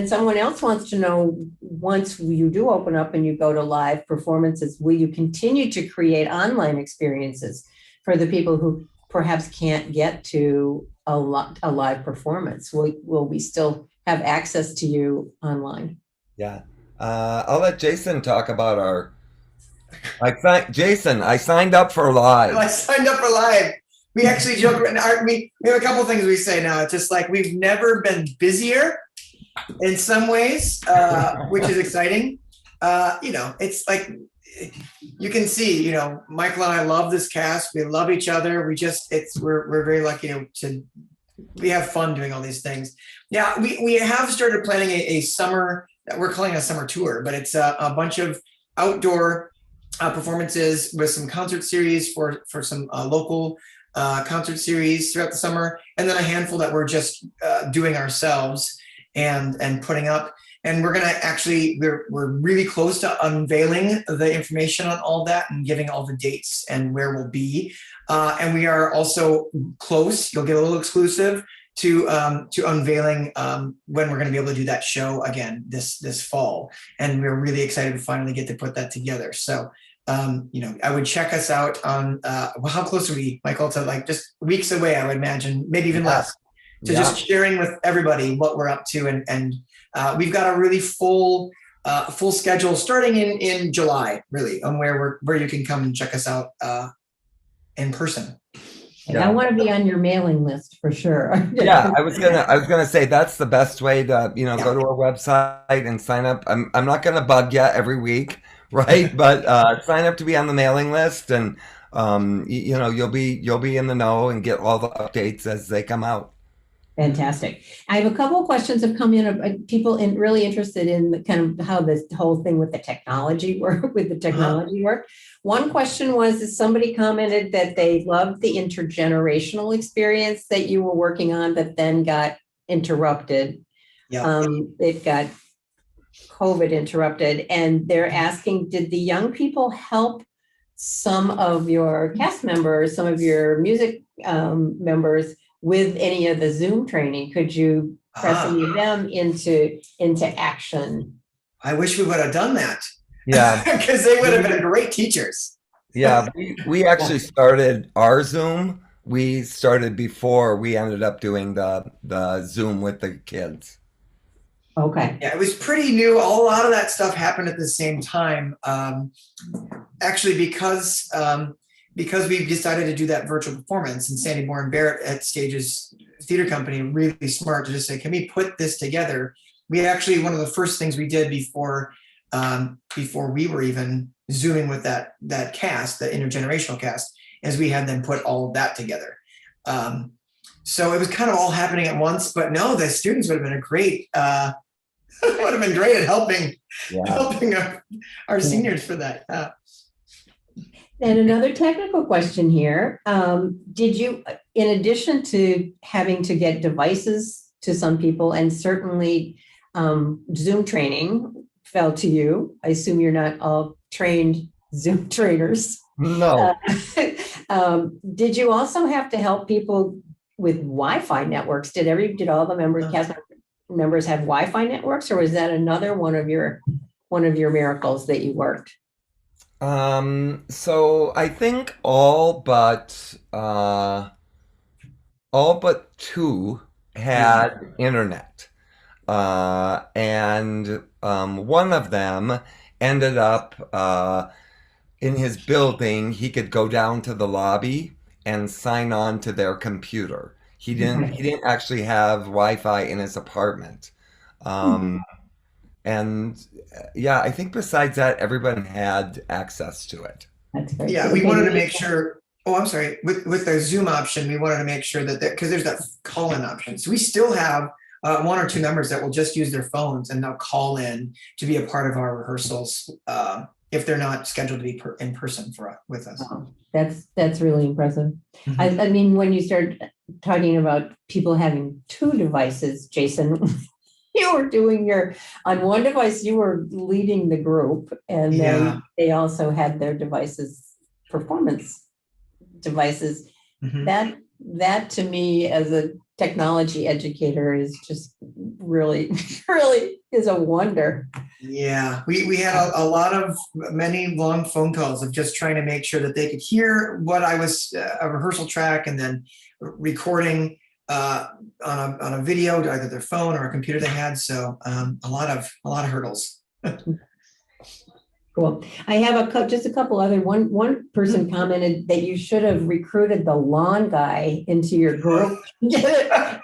someone else wants to know, once you do open up and you go to live performances, will you continue to create online experiences for the people who perhaps can't get to a live performance? Will we still have access to you online? Yeah. I'll let Jason talk about Jason, I signed up for live. I signed up for live. We actually joke, we have a couple things we say now. It's just like we've never been busier in some ways, which is exciting. It's like you can see, Michael and I love this cast. We love each other. We're very lucky we have fun doing all these things. Yeah, we have started planning a summer that we're calling a summer tour, but it's a bunch of outdoor performances with some concert series for some local concert series throughout the summer, and then a handful that we're just doing ourselves and putting up. And we're gonna we're really close to unveiling the information on all that and giving all the dates and where we'll be. And we are also close. You'll get a little exclusive to unveiling when we're going to be able to do that show again this fall. And we're really excited to finally get to put that together. So, I would check us out on how close are we, Michael, to like just weeks away, I would imagine, maybe even less, to just sharing with everybody what we're up to. And we've got a really full schedule starting in July, really, on where you can come and check us out in person. I want to be on your mailing list for sure. Yeah, I was gonna say that's the best way to go to our website and sign up. I'm not gonna bug you every week, right? But sign up to be on the mailing list, and you'll be in the know and get all the updates as they come out. Fantastic. I have a couple of questions have come in of people really interested in kind of how this whole thing with the technology work. One question was that somebody commented that they loved the intergenerational experience that you were working on, that then got interrupted. Yeah. It got COVID interrupted, and they're asking, did the young people help some of your cast members, some of your music members with any of the Zoom training? Could you press any of them into action? I wish we would have done that. Yeah, because they would have been great teachers. Yeah, we actually started our Zoom. We started before we ended up doing the Zoom with the kids. Okay. Yeah, it was pretty new. A lot of that stuff happened at the same time. Actually, because we decided to do that virtual performance, and Sandy Moore and Barrett at Stages Theater Company, really smart to just say, can we put this together? We actually, one of the first things we did before we were even Zooming with that cast, the intergenerational cast, is we had them put all of that together. So it was kind of all happening at once, but no, the students would have been a great, would have been great at helping our seniors for that. And another technical question here. Did you, in addition to having to get devices to some people, and certainly Zoom training fell to you, I assume you're not all trained Zoom trainers. No. Did you also have to help people with Wi-Fi networks? Did all the cast members have Wi-Fi networks, or was that another one of your miracles that you worked? So I think all but two had internet. And one of them ended up in his building. He could go down to the lobby and sign on to their computer. He didn't actually have Wi-Fi in his apartment. And yeah, I think besides that, everyone had access to it. That's great. Yeah, we wanted to make sure. Oh, I'm sorry. With the Zoom option, we wanted to make sure that because there's that call-in option. So we still have one or two members that will just use their phones and they'll call in to be a part of our rehearsals if they're not scheduled to be in person with us. Wow. That's really impressive. I mean, when you start talking about people having two devices, Jason, you were doing on one device, you were leading the group, and then they also had their performance devices. That to me, as a technology educator, is just really, really is a wonder. Yeah, we had many long phone calls of just trying to make sure that they could hear what I was a rehearsal track, and then recording on a video to either their phone or a computer they had. So a lot of hurdles. Cool. I have just a couple other. One person commented that you should have recruited the lawn guy into your group. Get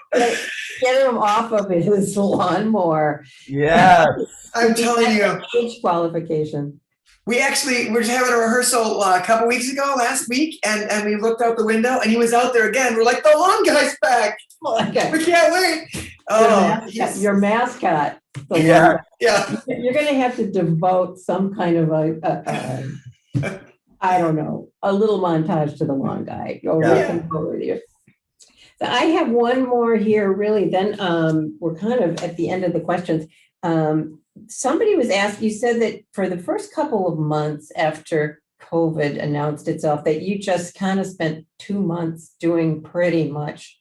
him off of his lawnmower. Yeah, I'm telling you. Age qualification. We were having a rehearsal a couple weeks ago, last week, and we looked out the window and he was out there again. We're like, the lawn guy's back. Okay. We can't wait. Oh, your mascot. Yeah. You're going to have to devote some kind of I don't know, a little montage to the lawn guy. So I have one more here, really. Then we're kind of at the end of the questions. Somebody was asked, you said that for the first couple of months after COVID announced itself, that you just kind of spent 2 months doing pretty much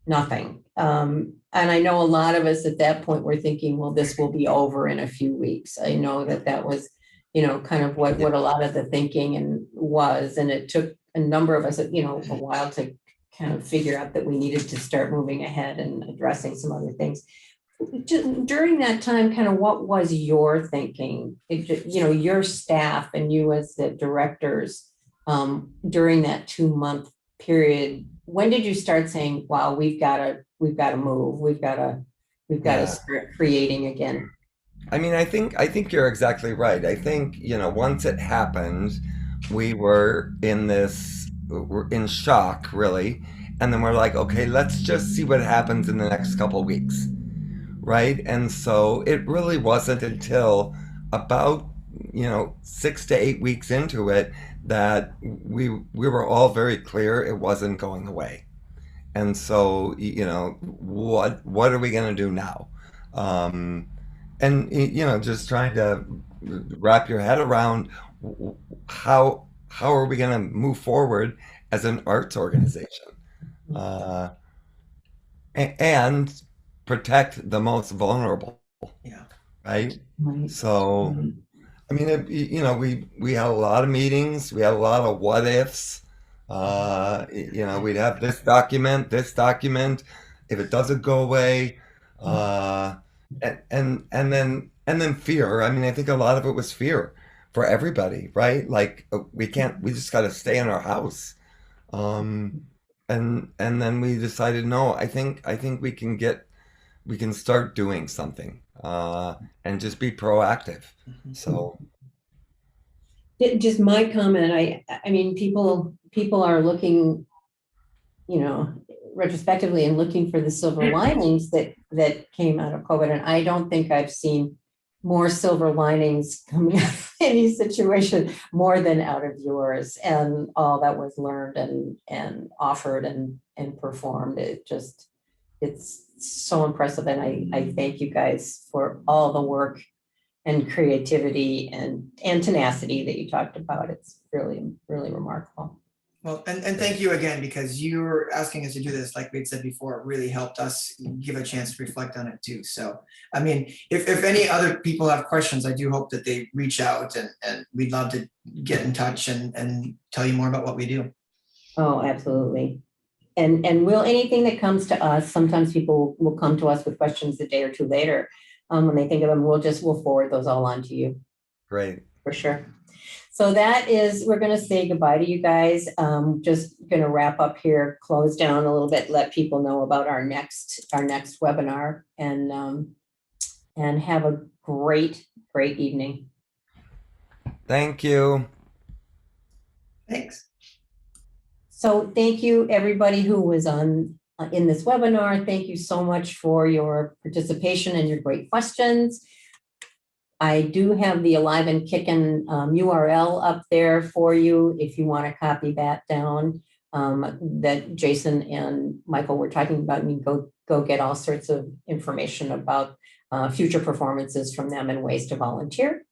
nothing. And I know a lot of us at that point were thinking, well, this will be over in a few weeks. I know that was, kind of what a lot of the thinking was. And it took a number of us, a while to kind of figure out that we needed to start moving ahead and addressing some other things. During that time, kind of what was your thinking, your staff and you as the directors during that 2-month period? When did you start saying, wow, we've got to move, we've got to start creating again? I mean, I think you're exactly right. I think, once it happened, we were in shock, really. And then we're like, okay, let's just see what happens in the next couple of weeks. Right. And so it really wasn't until about, 6 to 8 weeks into it that we were all very clear it wasn't going away. And so, what are we going to do now? And, just trying to wrap your head around how are we going to move forward as an arts organization and protect the most vulnerable. Yeah. Right. So, I mean, we had a lot of meetings. We had a lot of what ifs. We'd have this document. If it doesn't go away, And then fear. I mean, I think a lot of it was fear for everybody, right? Like we just got to stay in our house. Um, and then we decided, no, I think we can start doing something, and just be proactive. So Just my comment, I mean, people are looking, retrospectively and looking for the silver linings that came out of COVID. And I don't think I've seen more silver linings coming out of any situation more than out of yours and all that was learned and offered and performed. It's so impressive. And I thank you guys for all the work and creativity and tenacity that you talked about. It's really, really remarkable. Well, and thank you again, because you're asking us to do this, like we had said before, it really helped us give a chance to reflect on it too. So, I mean, if any other people have questions, I do hope that they reach out, and we'd love to get in touch and tell you more about what we do. Oh, absolutely. And will anything that comes to us, sometimes people will come to us with questions a day or two later. When they think of them, we'll forward those all on to you great. for sure. So we're going to say goodbye to you guys. Just going to wrap up here, close down a little bit, let people know about our next webinar, and have a great evening. Thank you. Thanks. So thank you, everybody who was in this webinar. Thank you so much for your participation and your great questions. I do have the Alive and Kickin URL up there for you if you want to copy that down, that Jason and Michael were talking about. You can go get all sorts of information about future performances from them and ways to volunteer.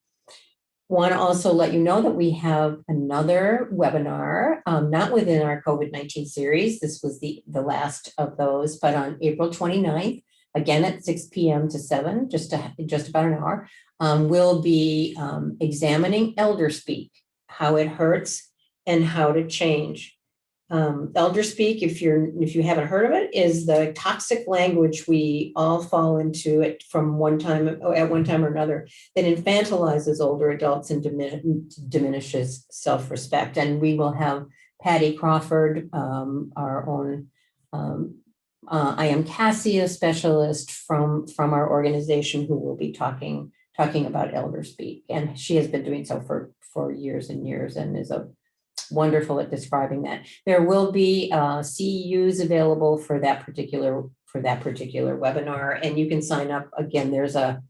Want to also let you know that we have another webinar, not within our COVID-19 series. This was the last of those, but on April 29th, again at 6 p.m. to 7, just about an hour, we'll be examining elder speak, how it hurts and how to change. Elder speak, if you haven't heard of it, is the toxic language we all fall into it from at one time or another, that infantilizes older adults and diminishes self-respect. And we will have Patty Crawford, our own I am Cassia specialist from our organization, who will be talking about elder speak. And she has been doing so for years and years, and is wonderful at describing that. There will be CEUs available for that particular webinar, and you can sign up. Again, there's a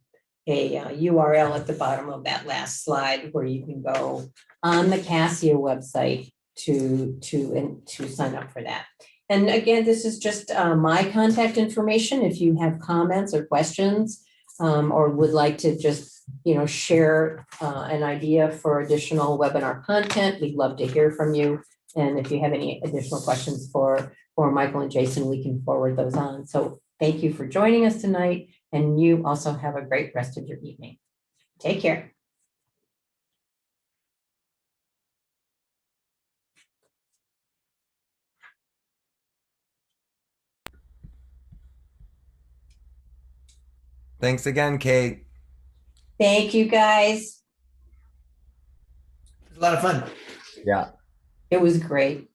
URL at the bottom of that last slide where you can go on the Cassia website to sign up for that. And again, this is just my contact information. If you have comments or questions, or would like to just share an idea for additional webinar content, we'd love to hear from you. And if you have any additional questions for Michael and Jason, we can forward those on. So thank you for joining us tonight, and you also have a great rest of your evening. Take care. Thanks again, Kate. Thank you, guys. It was a lot of fun. Yeah. It was great.